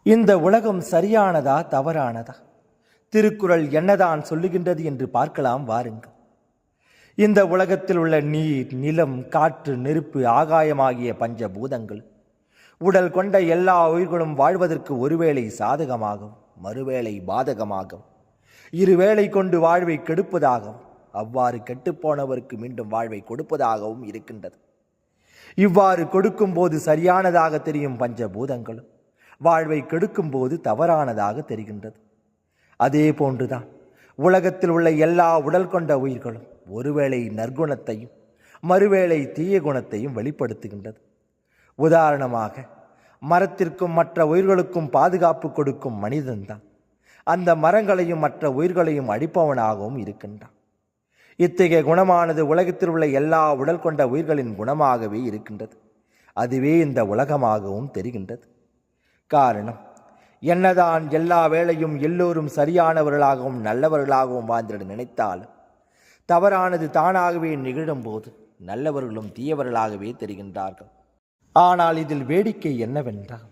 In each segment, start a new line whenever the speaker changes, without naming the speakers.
இந்த உலகம் சரியானதா தவறானதா? திருக்குறள் என்னதான் சொல்லுகின்றது என்று பார்க்கலாம் வாருங்கள். இந்த உலகத்தில் உள்ள நீர், நிலம், காற்று, நெருப்பு, ஆகாயமாகிய பஞ்சபூதங்கள் உடல் கொண்ட எல்லா உயிர்களும் வாழ்வதற்கு ஒருவேளை சாதகமாகவும் மறுவேளை பாதகமாகவும், இருவேளை கொண்டு வாழ்வை கெடுப்பதாகவும் அவ்வாறு கெட்டுப்போனவருக்கு மீண்டும் வாழ்வை கொடுப்பதாகவும் இருக்கின்றது. இவ்வாறு கொடுக்கும் போது சரியானதாக தெரியும் பஞ்சபூதங்களும் வாழ்வை கெடுக்கும் போது தவறானதாக தெரிகின்றது. அதே போன்றுதான் உலகத்தில் உள்ள எல்லா உடல் கொண்ட உயிர்களும் ஒருவேளை நற்குணத்தையும் மறுவேளை தீய குணத்தையும் வெளிப்படுத்துகின்றது. உதாரணமாக, மரத்திற்கும் மற்ற உயிர்களுக்கும் பாதுகாப்பு கொடுக்கும் மனிதன்தான் அந்த மரங்களையும் மற்ற உயிர்களையும் அழிப்பவனாகவும் இருக்கின்றான். இத்தகைய குணமானது உலகத்தில் உள்ள எல்லா உடல் கொண்ட உயிர்களின் குணமாகவே இருக்கின்றது. அதுவே இந்த உலகமாகவும் தெரிகின்றது. காரணம், என்னதான் எல்லா வேளையும் எல்லோரும் சரியானவர்களாகவும் நல்லவர்களாகவும் வாழ்ந்திட நினைத்தாலும் தவறானது தானாகவே நிகழும் போது நல்லவர்களும் தீயவர்களாகவே தெரிகின்றார்கள். ஆனால் இதில் வேடிக்கை என்னவென்றால்,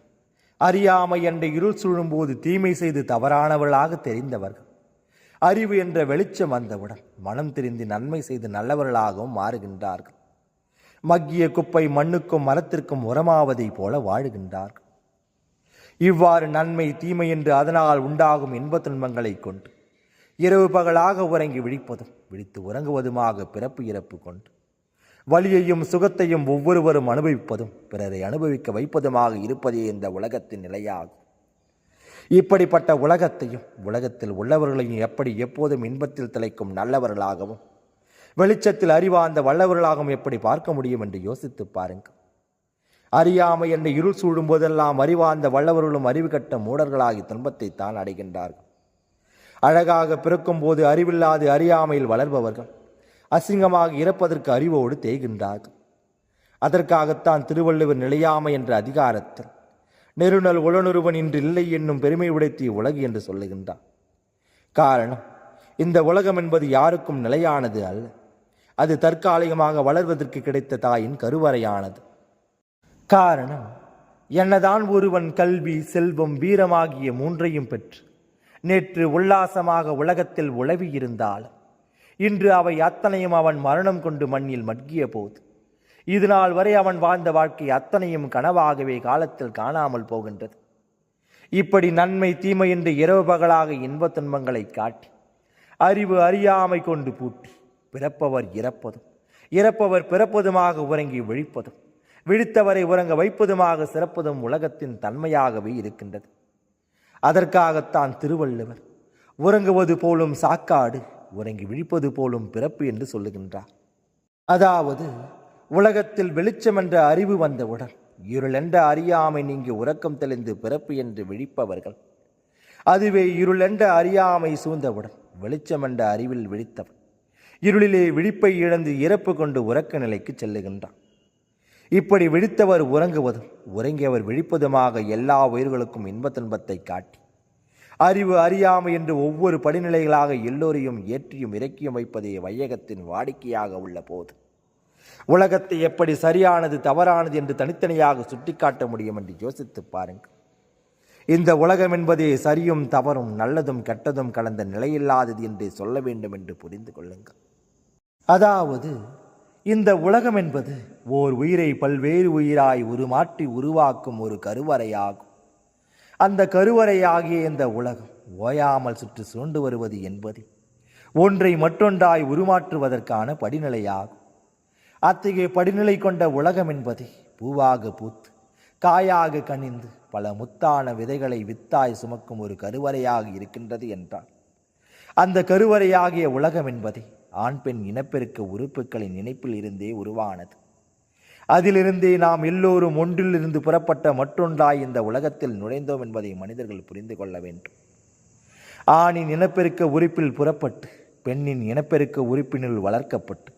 அறியாமை என்ற இருள் சூழும்போது தீமை செய்து தவறானவர்களாக தெரிந்தவர்கள் அறிவு என்ற வெளிச்சம் வந்தவுடன் மனம் தெரிந்து நன்மை செய்து நல்லவர்களாகவும் மாறுகின்றார்கள். மக்கிய குப்பை மண்ணுக்கும் மரத்திற்கும் உரமாவதை போல வாழுகின்றார்கள். இவ்வாறு நன்மை தீமை என்று அதனால் உண்டாகும் இன்பத் துன்பங்களை கொண்டு இரவு பகலாக உறங்கி விழிப்பதும் விழித்து உறங்குவதுமாக பிறப்பு இறப்பு கொண்டு வலியையும் சுகத்தையும் ஒவ்வொருவரும் அனுபவிப்பதும் பிறரை அனுபவிக்க வைப்பதுமாக இருப்பதே இந்த உலகத்தின் நிலையாகும். இப்படிப்பட்ட உலகத்தையும் உலகத்தில் உள்ளவர்களையும் எப்படி எப்போதும் இன்பத்தில் திளைக்கும் நல்லவர்களாகவும் வெளிச்சத்தில் அறிவார்ந்த வல்லவர்களாகவும் எப்படி பார்க்க முடியும் என்று யோசித்து பாருங்கள். அறியாமை என்ற இருள் சூழும் போதெல்லாம் அறிவார்ந்த வல்லவர்களும் அறிவு கட்ட மூடர்களாகி துன்பத்தை தான் அடைகின்றார்கள். அழகாக பிறக்கும் போது அறிவில்லாது அறியாமையில் வளர்பவர்கள் அசிங்கமாக இறப்பதற்கு அறிவோடு தேய்கின்றார்கள். அதற்காகத்தான் திருவள்ளுவர் நிலையாமை என்ற அதிகாரத்தில் நெருநல் உளனுருவன் இன்று இல்லை என்னும் பெருமை உடைத்திய உலகு என்று சொல்லுகின்றார். காரணம், இந்த உலகம் என்பது யாருக்கும் நிலையானது அல்ல. அது தற்காலிகமாக வளர்வதற்கு கிடைத்த தாயின் கருவறையானது. காரணம், என்னதான் ஒருவன் கல்வி, செல்வம், வீரமாகிய மூன்றையும் பெற்று நேற்று உல்லாசமாக உலகத்தில் உலவி இருந்தாலும் இன்று அவை அத்தனையும் அவன் மரணம் கொண்டு மண்ணில் மட்கிய போது இதுநாள் வரை அவன் வாழ்ந்த வாழ்க்கை அத்தனையும் கனவாகவே காலத்தில் காணாமல் போகின்றது. இப்படி நன்மை தீமை என்று இரவு பகலாக இன்பத் துன்பங்களை காட்டி அறிவு அறியாமை கொண்டு பூட்டி பிறப்பவர் இறப்பதும் இறப்பவர் பிறப்பதுமாக உறங்கி விழிப்பதும் விழித்தவரை உறங்க வைப்பதுமாக சிறப்பதும் உலகத்தின் தன்மையாகவே இருக்கின்றது. அதற்காகத்தான் திருவள்ளுவர் உறங்குவது போலும் சாக்காடு, உறங்கி விழிப்பது போலும் பிறப்பு என்று சொல்லுகின்றார். அதாவது, உலகத்தில் வெளிச்சம் என்ற அறிவு வந்தவுடன் இருள் என்ற அறியாமை நீங்கி உறக்கம் தெளிந்து பிறப்பு என்று விழிப்பவர்கள், அதுவே இருள் என்ற அறியாமை சூழ்ந்தவுடன் வெளிச்சம் என்ற அறிவில் விழித்தவன் இருளிலே விழிப்பை இழந்து இறப்பு கொண்டு உறக்க நிலைக்கு செல்லுகின்றான். இப்படி விழித்தவர் உறங்குவதும் உறங்கியவர் விழிப்பதுமாக எல்லா உயிர்களுக்கும் இன்பத் துன்பத்தை காட்டி அறிவு அறியாமை என்று ஒவ்வொரு படிநிலைகளாக எல்லோரையும் ஏற்றியும் இறக்கியும் வைப்பதே வையகத்தின் வாடிக்கையாக உள்ள போது உலகத்தை எப்படி சரியானது தவறானது என்று தனித்தனியாக சுட்டிக்காட்ட முடியும் என்று யோசித்து பாருங்கள். இந்த உலகம் என்பதே சரியும் தவறும் நல்லதும் கெட்டதும் கலந்த நிலையில்லாதது என்றே சொல்ல வேண்டும் என்று புரிந்து கொள்ளுங்கள். அதாவது, இந்த உலகம் என்பது ஓர் உயிரை பல்வேறு உயிராய் உருமாற்றி உருவாக்கும் ஒரு கருவறையாகும். அந்த கருவறையாகிய இந்த உலகம் ஓயாமல் சுற்றி சுண்டு வருவது என்பது ஒன்றை மற்றொன்றாய் உருமாற்றுவதற்கான படிநிலையாகும். அத்தகைய படிநிலை கொண்ட உலகம் என்பது பூவாக பூத்து காயாக கனிந்து பல முத்தான விதைகளை வித்தாய் சுமக்கும் ஒரு கருவறையாக இருக்கின்றது என்றார். அந்த கருவறையாகிய உலகம் என்பதை ஆண் பெண் இனப்பெருக்க உறுப்புகளின் இணைப்பில் இருந்தே உருவானது. அதிலிருந்தே நாம் எல்லோரும் ஒன்றிலிருந்து புறப்பட்ட மற்றொன்றாய் இந்த உலகத்தில் நுழைந்தோம் என்பதை மனிதர்கள் புரிந்து கொள்ள வேண்டும். ஆணின் இனப்பெருக்க உறுப்பில் புறப்பட்டு பெண்ணின் இனப்பெருக்க உறுப்பினுள் வளர்க்கப்பட்டு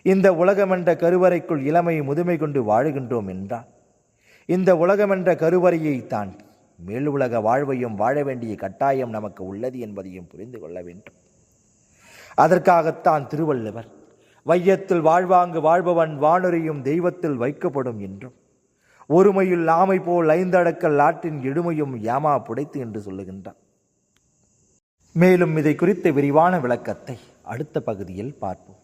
இந்த உலகம் என்ற கருவறைக்குள் இளமை முதுமை கொண்டு வாழுகின்றோம் என்றால், இந்த உலகம் என்ற கருவறையை தாண்டி மேல் உலக வாழ்வையும் வாழ வேண்டிய கட்டாயம் நமக்கு உள்ளது என்பதையும் புரிந்து கொள்ள வேண்டும். அதற்காகத்தான் திருவள்ளுவர் வையத்தில் வாழ்வாங்கு வாழ்பவன் வானுரையும் தெய்வத்தில் வைக்கப்படும் என்றும் ஒருமையில் ஆமை போல் ஐந்தடக்கல் ஆற்றின் எடுமையும் ஏமா புடைத்து என்று சொல்லுகின்றார். மேலும் இதை குறித்த விரிவான விளக்கத்தை அடுத்த பகுதியில் பார்ப்போம்.